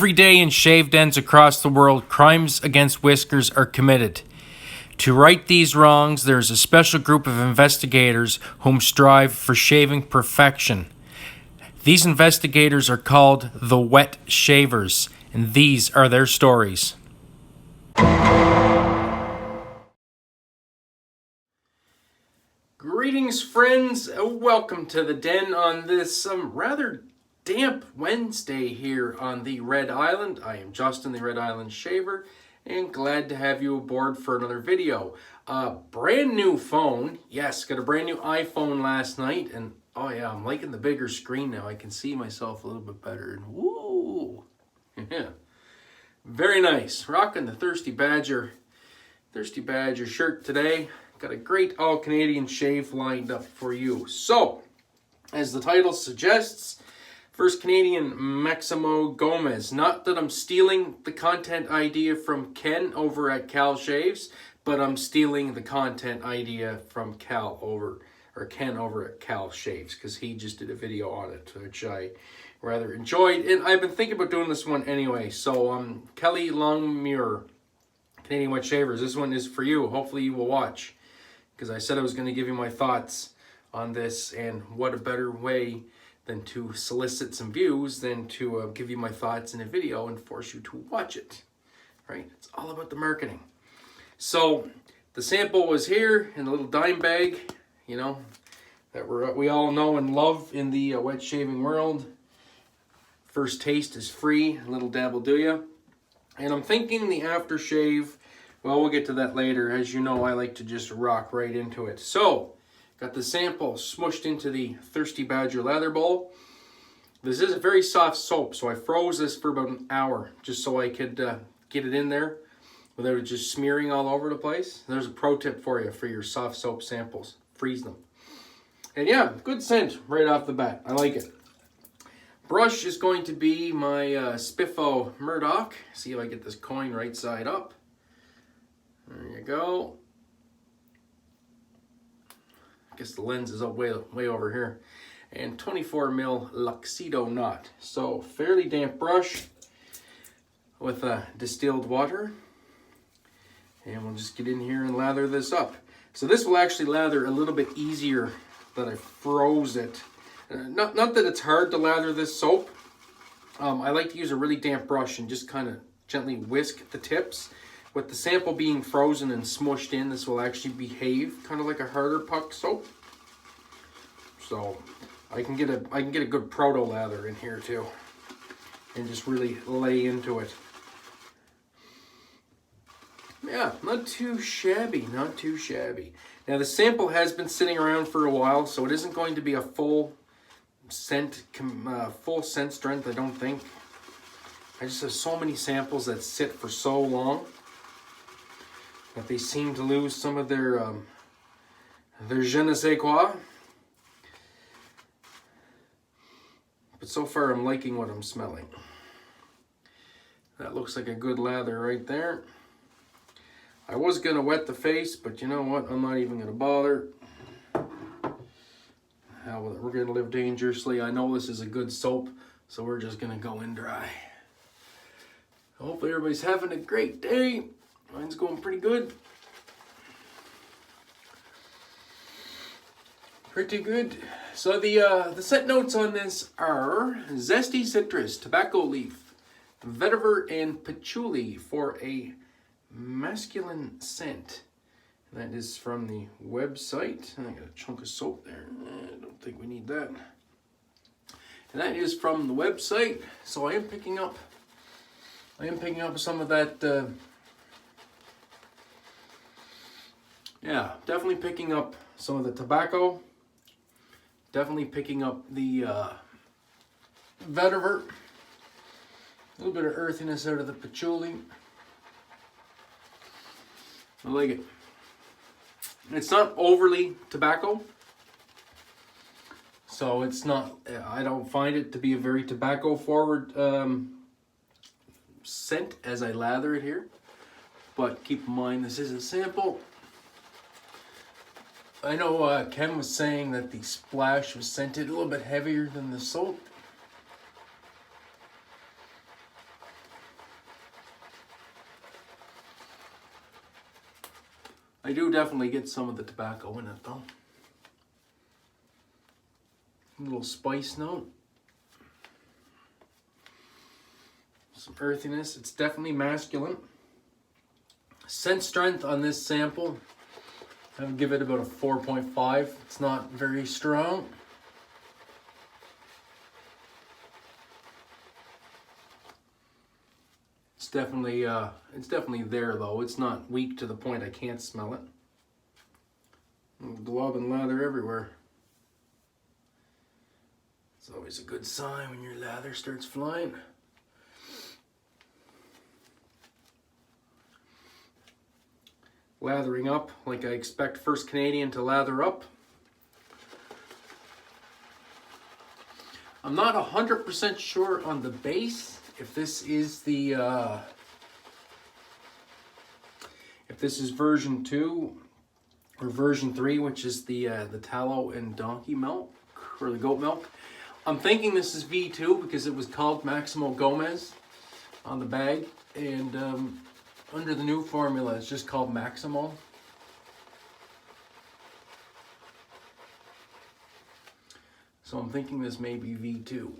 Every day in shave dens across the world, crimes against whiskers are committed. To right these wrongs, there is a special group of investigators whom strive for shaving perfection. These investigators are called the wet shavers, and these are their stories. Greetings, friends. Welcome to the den on this rather damp Wednesday here on the Red Island. I am Justin, the Red Island Shaver, and glad to have you aboard for another video. Brand new phone. Yes, got a brand new iPhone last night, and oh yeah, I'm liking the bigger screen now. I can see myself a little bit better, and woo! Yeah. Very nice. Rocking the Thirsty Badger shirt today. Got a great all-Canadian shave lined up for you. So, as the title suggests, first Canadian Maximo Gomez. Not that I'm stealing the content idea from Ken over at Cal Shaves, but I'm stealing the content idea from Ken over at Cal Shaves, because he just did a video on it, which I rather enjoyed. And I've been thinking about doing this one anyway. So, Kelly Longmuir, Canadian Wet Shavers, this one is for you. Hopefully you will watch, because I said I was going to give you my thoughts on this, and what a better way than to solicit some views than to give you my thoughts in a video and force you to watch it, right? It's all about the marketing. So the sample was here in a little dime bag, you know, that we all know and love in the wet shaving world. First taste is free, a little dab will do ya. And I'm thinking the aftershave, well, we'll get to that later. As you know, I like to just rock right into it. So, got the sample smushed into the Thirsty Badger lather bowl. This is a very soft soap, so I froze this for about an hour just so I could get it in there without it just smearing all over the place. There's a pro tip for you for your soft soap samples. Freeze them. And yeah, good scent right off the bat. I like it. Brush is going to be my Spiffo Murdoch. See if I get this coin right side up. There you go. I guess the lens is up way over here. And 24 mil Luxido knot. So fairly damp brush with distilled water. And we'll just get in here and lather this up. So this will actually lather a little bit easier that I froze it. Not that it's hard to lather this soap. I like to use a really damp brush and just kind of gently whisk the tips. With the sample being frozen and smushed in, this will actually behave kind of like a harder puck soap. So I can get a good proto lather in here too, and just really lay into it. Yeah, not too shabby, not too shabby. Now the sample has been sitting around for a while, so it isn't going to be a full scent strength, I don't think. I just have so many samples that sit for so long that they seem to lose some of their je ne sais quoi. But so far I'm liking what I'm smelling. That looks like a good lather right there. I was going to wet the face, but you know what? I'm not even going to bother. Hell with it. We're going to live dangerously. I know this is a good soap, so we're just going to go in dry. Hopefully everybody's having a great day. Mine's going pretty good. Pretty good. So the scent notes on this are zesty citrus, tobacco leaf, vetiver, and patchouli for a masculine scent. That is from the website. I got a chunk of soap there. I don't think we need that. And that is from the website. So I am picking up some of that. Yeah, definitely picking up some of the tobacco. Definitely picking up the vetiver. A little bit of earthiness out of the patchouli. I like it. It's not overly tobacco. So it's not, I don't find it to be a very tobacco forward scent as I lather it here. But keep in mind, this is a sample. I know Ken was saying that the splash was scented a little bit heavier than the soap. I do definitely get some of the tobacco in it though. A little spice note. Some earthiness. It's definitely masculine. Scent strength on this sample, I would give it about a 4.5. It's not very strong. It's definitely there though. It's not weak to the point I can't smell it. Glove and lather everywhere. It's always a good sign when your lather starts flying. Lathering up like I expect First Canadian to lather up. I'm not 100% sure on the base if this is the if this is version 2 or version 3, which is the tallow and donkey milk or the goat milk. I'm thinking this is V2 because it was called Maximo Gomez on the bag, and under the new formula it's just called Maximo. So I'm thinking this may be V2.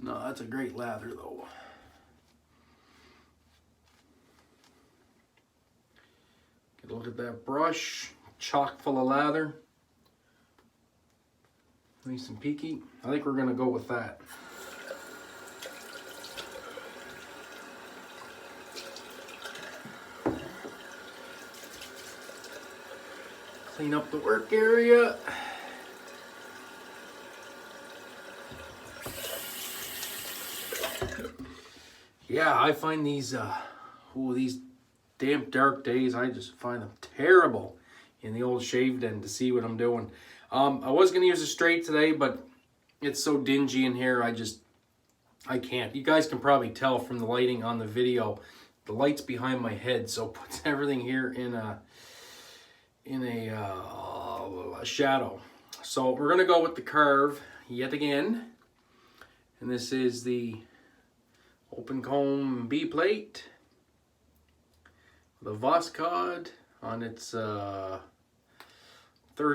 No, that's a great lather though. Get a look at that brush, chock full of lather. Nice and peaky. I think we're gonna go with that. Clean up the work area. Yeah, I find these damp, dark days, I just find them terrible in the old shave den to see what I'm doing. I was going to use a straight today, but it's so dingy in here, I can't. You guys can probably tell from the lighting on the video, the light's behind my head, so it puts everything here in a shadow. So we're going to go with the carve yet again. And this is the open comb B plate. The Voscod on its third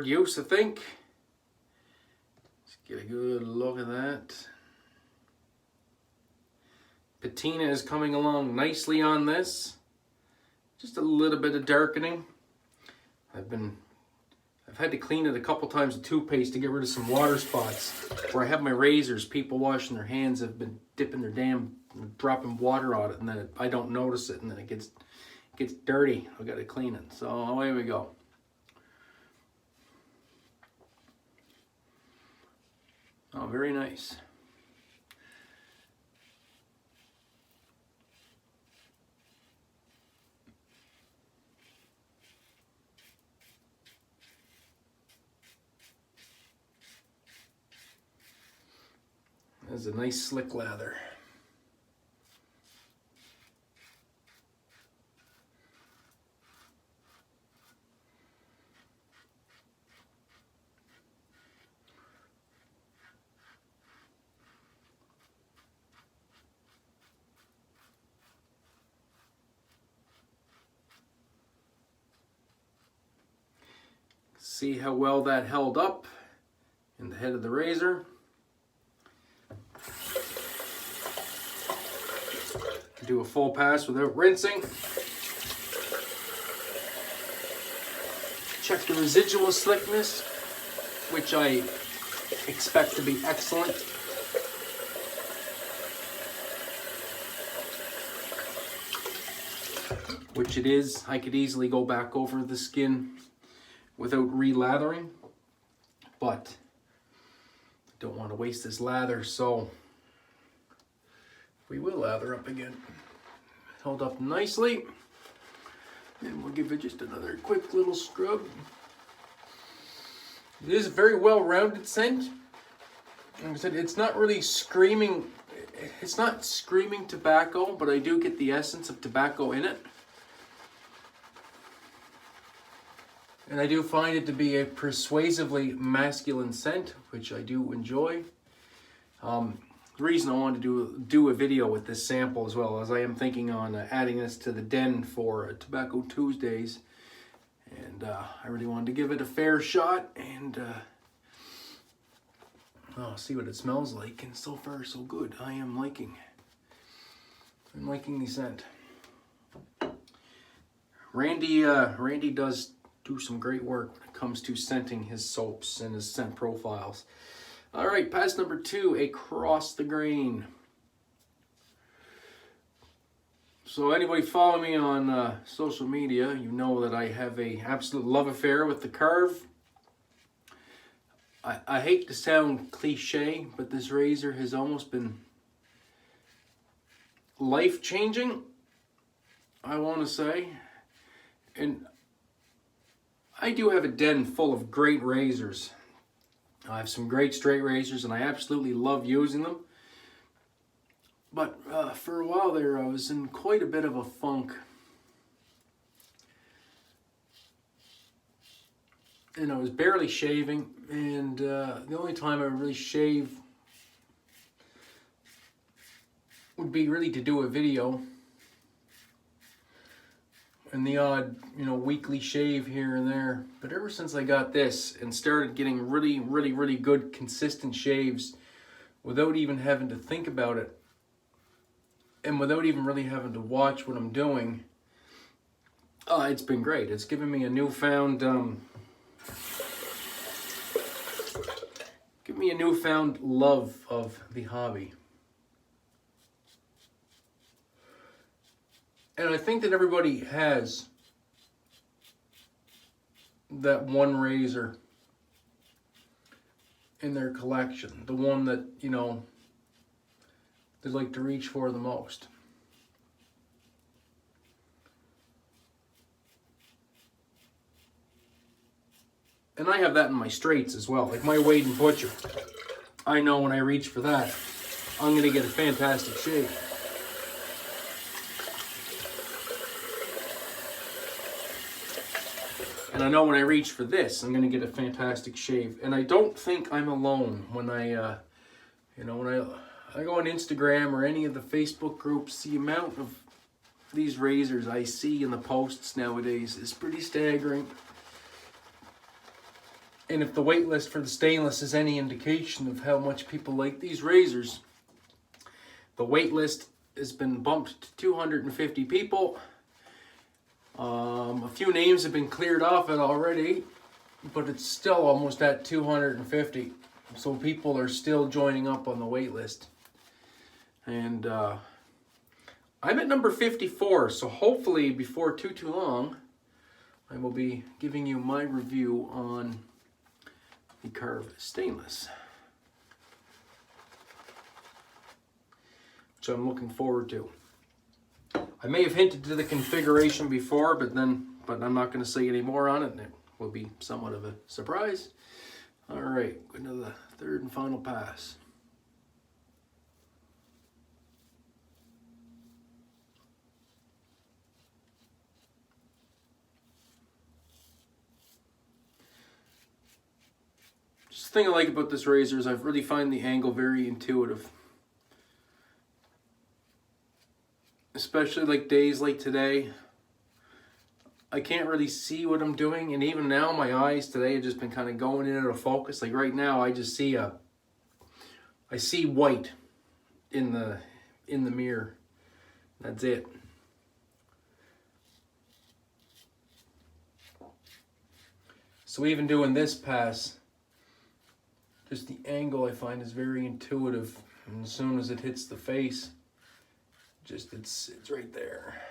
use, I think. Let's get a good look at that. Patina is coming along nicely on this. Just a little bit of darkening. I've had to clean it a couple times with toothpaste to get rid of some water spots. Where I have my razors, people washing their hands have been dipping their dropping water on it, and then I don't notice it, and then it gets dirty. I got to clean it. So away we go. Oh, very nice. That's a nice slick lather. See how well that held up in the head of the razor. Do a full pass without rinsing. Check the residual slickness, which I expect to be excellent. Which it is. I could easily go back over the skin without re-lathering, but I don't want to waste this lather, so we will lather up again. Held up nicely, and we'll give it just another quick little scrub. It is a very well-rounded scent. Like I said, it's not really screaming, it's not screaming tobacco, but I do get the essence of tobacco in it. And I do find it to be a persuasively masculine scent, which I do enjoy. The reason I wanted to do a video with this sample as well, as I am thinking on adding this to the den for Tobacco Tuesdays, and I really wanted to give it a fair shot, and see what it smells like. And so far so good. I'm liking the scent. Randy does do some great work when it comes to scenting his soaps and his scent profiles. All right, pass number 2, Across the Grain. So anybody follow me on social media, you know that I have a absolute love affair with the Carve. I hate to sound cliche, but this razor has almost been life-changing, I want to say. And I do have a den full of great razors. I have some great straight razors, and I absolutely love using them. But for a while there, I was in quite a bit of a funk. And I was barely shaving, and the only time I would really shave would be really to do a video. And the odd, weekly shave here and there. But ever since I got this and started getting really, really, really good consistent shaves without even having to think about it, and without even really having to watch what I'm doing, it's been great. It's given me a newfound love of the hobby. And I think that everybody has that one razor in their collection. The one that, they like to reach for the most. And I have that in my straights as well. Like my Wade and Butcher. I know when I reach for that, I'm going to get a fantastic shave. And I know when I reach for this, I'm going to get a fantastic shave. And I don't think I'm alone when I go on Instagram or any of the Facebook groups. The amount of these razors I see in the posts nowadays is pretty staggering. And if the wait list for the stainless is any indication of how much people like these razors, the wait list has been bumped to 250 people. A few names have been cleared off it already, but it's still almost at 250. So people are still joining up on the wait list. And I'm at number 54, so hopefully before too long, I will be giving you my review on the Carve Stainless, which I'm looking forward to. I may have hinted to the configuration before, but I'm not going to say any more on it, and it will be somewhat of a surprise. All right, go to the third and final pass. Just the thing I like about this razor is I really find the angle very intuitive. Especially like days like today, I can't really see what I'm doing, and even now my eyes today have just been kind of going in and out of focus. Like right now, I just see I see white in the mirror. That's it. So even doing this pass, just the angle I find is very intuitive, and as soon as it hits the face, it's right there.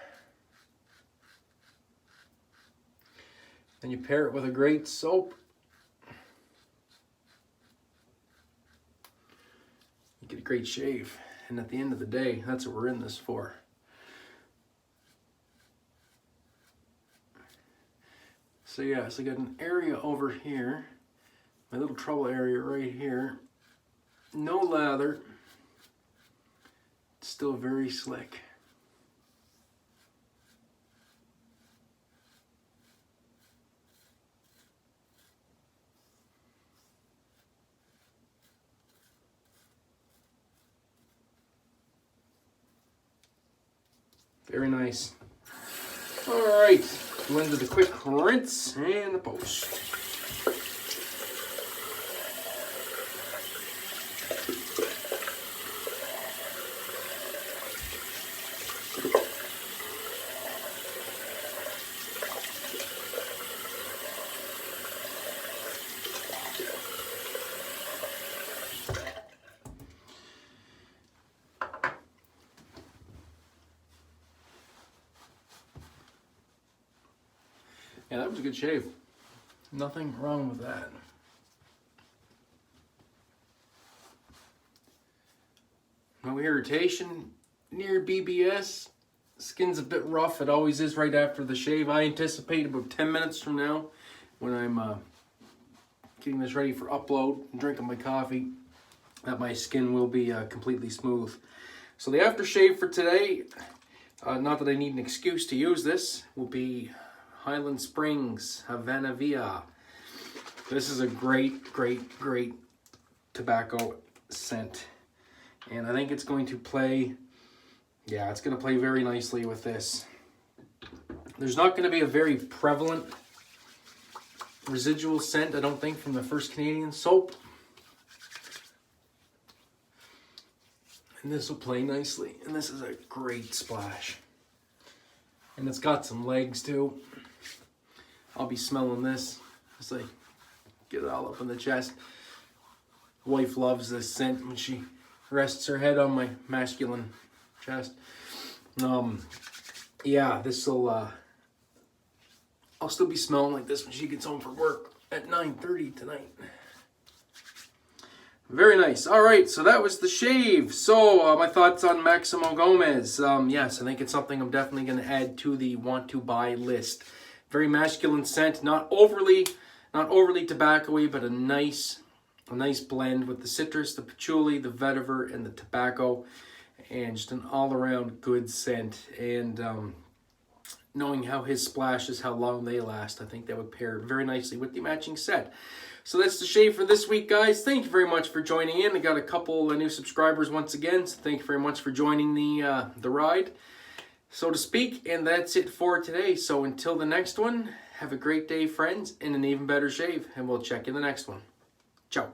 And you pair it with a great soap, you get a great shave. And at the end of the day, that's what we're in this for. So yeah, so I got an area over here, my little trouble area right here. No lather. It's still very slick. Very nice. All right, go into the quick rinse and the post. Yeah, that was a good shave. Nothing wrong with that. No irritation near BBS. Skin's a bit rough. It always is right after the shave. I anticipate about 10 minutes from now, when I'm getting this ready for upload and drinking my coffee, that my skin will be completely smooth. So the aftershave for today, not that I need an excuse to use this, will be Highland Springs Havana Via. This is a great tobacco scent. And I think it's going to play, yeah, it's going to play very nicely with this. There's not going to be a very prevalent residual scent, I don't think, from the First Canadian soap. And this will play nicely. And this is a great splash. And it's got some legs too. I'll be smelling this as I get it all up in the chest. Wife loves this scent when she rests her head on my masculine chest. Yeah, this'll I'll still be smelling like this when she gets home from work at 9:30 tonight. Very nice. All right, so that was the shave. So my thoughts on Maximo Gomez. Yes, I think it's something I'm definitely going to add to the want to buy list. Very masculine scent, not overly tobacco-y, but a nice blend with the citrus, the patchouli, the vetiver, and the tobacco, and just an all-around good scent. And knowing how his splashes, how long they last, I think that would pair very nicely with the matching set. So that's the shave for this week, guys. Thank you very much for joining in. I got a couple of new subscribers once again, so thank you very much for joining the ride, so to speak. And that's it for today. So until the next one, have a great day, friends, and an even better shave. And we'll check in the next one. Ciao.